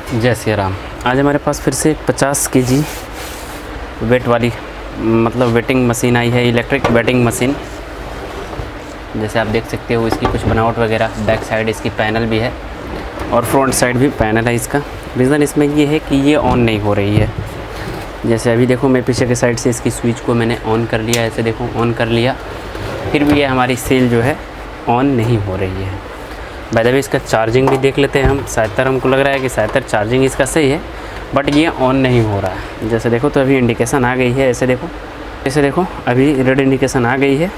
जय श्री राम। आज हमारे पास फिर से 50 केजी वेट वाली वेटिंग मशीन आई है, इलेक्ट्रिक वेटिंग मशीन। जैसे आप देख सकते हो इसकी कुछ बनावट वगैरह, बैक साइड इसकी पैनल भी है और फ्रंट साइड भी पैनल है इसका। रीज़न इसमें ये है कि ये ऑन नहीं हो रही है। जैसे अभी देखो मैं पीछे के साइड से इसकी स्विच को मैंने ऑन कर लिया, ऐसे देखो ऑन कर लिया, फिर भी ये हमारी सेल जो है ऑन नहीं हो रही है। बाय द वे इसका चार्जिंग भी देख लेते हैं हम। शायद हमको लग रहा है कि शायद चार्जिंग इसका सही है, बट ये ऑन नहीं हो रहा है। जैसे देखो तो अभी इंडिकेशन आ गई है, ऐसे देखो अभी रेड इंडिकेशन आ गई है,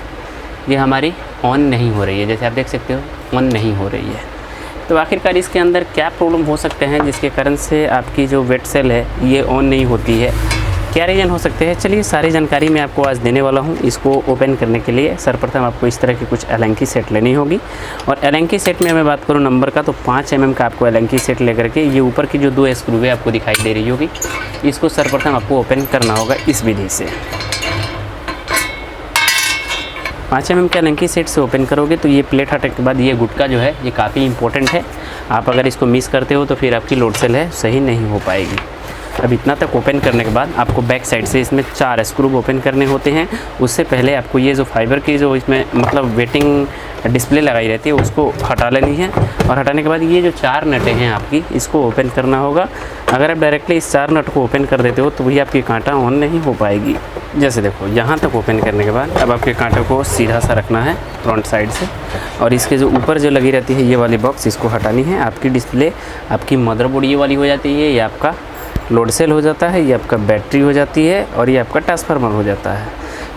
ये हमारी ऑन नहीं हो रही है। जैसे आप देख सकते हो ऑन नहीं हो रही है। तो आखिरकार इसके अंदर क्या प्रॉब्लम हो सकते हैं जिसके कारण से आपकी जो वेट सेल है ये ऑन नहीं होती है, क्या रीज़न हो सकते हैं? चलिए सारी जानकारी मैं आपको आज देने वाला हूं। इसको ओपन करने के लिए सर्वप्रथम आपको इस तरह की कुछ एलेंकी सेट लेनी होगी। और एलेंकी सेट में मैं बात करूं नंबर का, तो 5 mm का आपको एलेंकी सेट लेकर के ये ऊपर की जो 2 स्क्रू है आपको दिखाई दे रही होगी, इसको सर्वप्रथम आपको ओपन करना होगा इस विधि से। 5 mm के एलेंकी सेट से ओपन करोगे तो ये प्लेट हटने के बाद ये गुटका जो है ये काफ़ी इंपॉर्टेंट है। आप अगर इसको मिस करते हो तो फिर आपकी लोड सेल है सही नहीं हो पाएगी। अब इतना तक ओपन करने के बाद आपको बैक साइड से इसमें 4 स्क्रू ओपन करने होते हैं। उससे पहले आपको ये जो फाइबर की जो इसमें वेटिंग डिस्प्ले लगाई रहती है उसको हटा लेनी है। और हटाने के बाद ये जो 4 नटें हैं आपकी, इसको ओपन करना होगा। अगर आप डायरेक्टली इस 4 नट को ओपन कर देते हो तो वही आपकी कांटा ऑन नहीं हो पाएगी। जैसे देखो यहाँ तक ओपन करने के बाद अब आपके कांटे को सीधा सा रखना है फ्रंट साइड से, और इसके जो ऊपर जो लगी रहती है ये वाली बॉक्स, इसको हटानी है। आपकी डिस्प्ले, आपकी मदरबोर्ड ये वाली हो जाती है, ये आपका लोड सेल हो जाता है, ये आपका बैटरी हो जाती है और ये आपका ट्रांसफार्मर हो जाता है।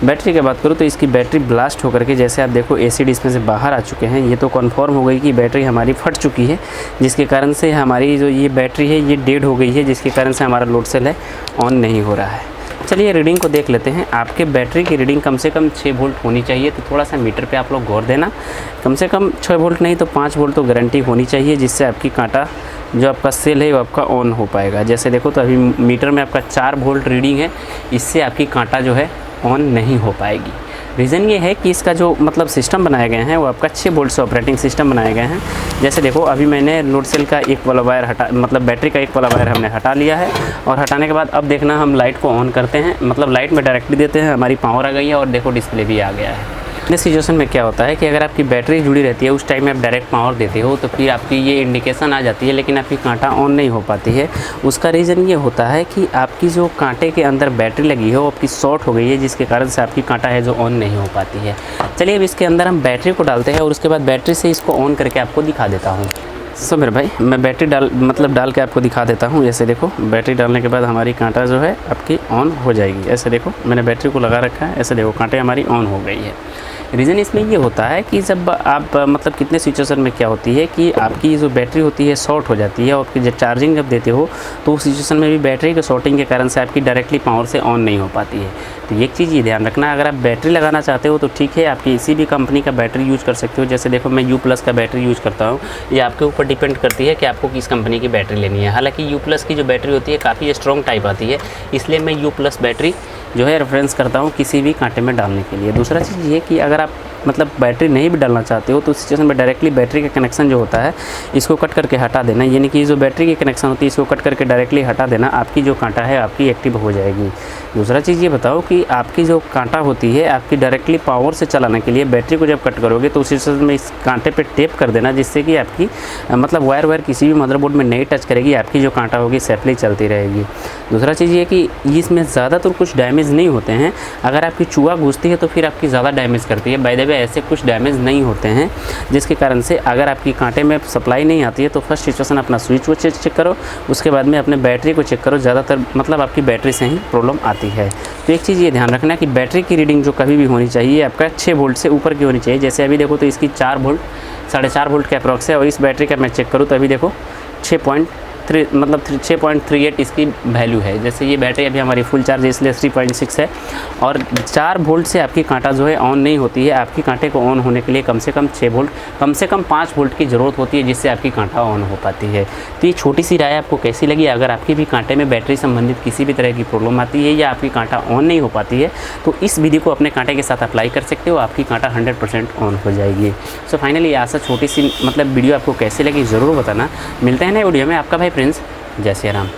बैटरी की बात करूँ तो इसकी बैटरी ब्लास्ट होकर के, जैसे आप देखो एसिड इसमें से बाहर आ चुके हैं, ये तो कन्फर्म हो गई कि बैटरी हमारी फट चुकी है, जिसके कारण से हमारी जो ये बैटरी है ये डेड हो गई है, जिसके कारण से हमारा लोड सेल है ऑन नहीं हो रहा है। चलिए रीडिंग को देख लेते हैं। आपके बैटरी की रीडिंग कम से कम 6 वोल्ट होनी चाहिए, तो थोड़ा सा मीटर पे आप लोग गौर देना। कम से कम 6 वोल्ट नहीं तो 5 वोल्ट तो गारंटी होनी चाहिए, जिससे आपकी कांटा जो आपका सेल है वो आपका ऑन हो पाएगा। जैसे देखो तो अभी मीटर में आपका 4 वोल्ट रीडिंग है, इससे आपकी कांटा जो है ऑन नहीं हो पाएगी। रीज़न ये है कि इसका जो सिस्टम बनाए गए हैं वो आपका 6 वोल्ट से ऑपरेटिंग सिस्टम बनाए गए हैं। जैसे देखो अभी मैंने लोड सेल का एक वाला वायर हटा, बैटरी का एक वाला वायर हमने हटा लिया है। और हटाने के बाद अब देखना हम लाइट को ऑन करते हैं, लाइट में डायरेक्टली देते हैं, हमारी पावर आ गई है और देखो डिस्प्ले भी आ गया है। इस सिचुएशन में क्या होता है कि अगर आपकी बैटरी जुड़ी रहती है, उस टाइम में आप डायरेक्ट पावर देते हो तो फिर आपकी ये इंडिकेशन आ जाती है, लेकिन आपकी कांटा ऑन नहीं हो पाती है। उसका रीज़न ये होता है कि आपकी जो कांटे के अंदर बैटरी लगी है वो आपकी शॉर्ट हो गई है, जिसके कारण से आपकी कांटा है जो ऑन नहीं हो पाती है। चलिए अब इसके अंदर हम बैटरी को डालते हैं और उसके बाद बैटरी से इसको ऑन करके आपको दिखा देता हूँ। सो मेरे भाई मैं बैटरी डाल के आपको दिखा देता हूँ। ऐसे देखो बैटरी डालने के बाद हमारी कांटा जो है आपकी ऑन हो जाएगी। ऐसे देखो मैंने बैटरी को लगा रखा है, ऐसे देखो कांटे हमारी ऑन हो गई है। रीज़न इसमें ये होता है कि जब आप कितने सिचुएशन में क्या होती है कि आपकी जो बैटरी होती है शॉर्ट हो जाती है, और आपकी जब चार्जिंग जब देते हो तो उस सिचुएशन में भी बैटरी के शॉर्टिंग के कारण से आपकी डायरेक्टली पावर से ऑन नहीं हो पाती है। तो एक चीज़ ये ध्यान रखना, अगर आप बैटरी लगाना चाहते हो तो ठीक है, आपकी किसी भी कंपनी का बैटरी यूज़ कर सकते हो। जैसे देखो मैं U+ का बैटरी यूज़ करता हूँ, ये आपके ऊपर डिपेंड करती है कि आपको किस कंपनी की बैटरी लेनी है। हालाँकि U+ की जो बैटरी होती है काफ़ी स्ट्रॉन्ग टाइप आती है, इसलिए मैं U+ बैटरी जो है रेफरेंस करता हूँ किसी भी कांटे में डालने के लिए। दूसरा चीज़ ये कि अगर आप बैटरी नहीं भी डालना चाहते हो तो उस सिचुएशन में डायरेक्टली बैटरी का कनेक्शन जो होता है इसको कट करके हटा देना, यानी कि जो बैटरी की कनेक्शन होती है इसको कट करके डायरेक्टली हटा देना, आपकी जो कांटा है आपकी एक्टिव हो जाएगी। दूसरा चीज़ ये बताओ कि आपकी जो कांटा होती है आपकी डायरेक्टली पावर से चलाने के लिए बैटरी को जब कट करोगे तो उस सिचुएशन में इस कांटे पे टेप कर देना, जिससे कि आपकी वायर किसी भी मदरबोर्ड में नहीं टच करेगी, आपकी जो कांटा होगी सेफली चलती रहेगी। दूसरा चीज़ ये कि इसमें ज़्यादातर कुछ डैमेज नहीं होते हैं। अगर आपकी चूहा घुसती है तो फिर आपकी ज़्यादा डैमेज करती है। बाय द वे ऐसे कुछ डैमेज नहीं होते हैं, जिसके कारण से अगर आपकी कांटे में सप्लाई नहीं आती है तो फर्स्ट सिचुएशन अपना स्विच को चेक करो, उसके बाद में अपने बैटरी को चेक करो। ज़्यादातर आपकी बैटरी से ही प्रॉब्लम आती है। तो एक चीज़ ये ध्यान रखना कि बैटरी की रीडिंग जो कभी भी होनी चाहिए आपका 6 वोल्ट से ऊपर की होनी चाहिए। जैसे अभी देखो तो इसकी 4 वोल्ट 4.5 वोल्ट के अप्रॉक्स है, और इस बैटरी का मैं चेक करूँ तो अभी देखो 6.38 इसकी वैल्यू है। जैसे ये बैटरी अभी हमारी फुल चार्ज है इसलिए 3.6 है, और 4 वोल्ट से आपकी कांटा जो है ऑन नहीं होती है। आपकी कांटे को ऑन होने के लिए कम से कम 6 वोल्ट, कम से कम 5 वोल्ट की ज़रूरत होती है, जिससे आपकी कांटा ऑन हो पाती है। तो ये छोटी सी राय आपको कैसी लगी? अगर आपकी भी कांटे में बैटरी संबंधित किसी भी तरह की प्रॉब्लम आती है या आपकी कांटा ऑन नहीं हो पाती है तो इस विधि को अपने कांटे के साथ अप्लाई कर सकते हो, आपकी कांटा 100% ऑन हो जाएगी। सो फाइनली ऐसा छोटी सी वीडियो आपको कैसी लगी ज़रूर बताना। मिलते हैं नए वीडियो में, आपका भाई प्रिंस जय श्री राम।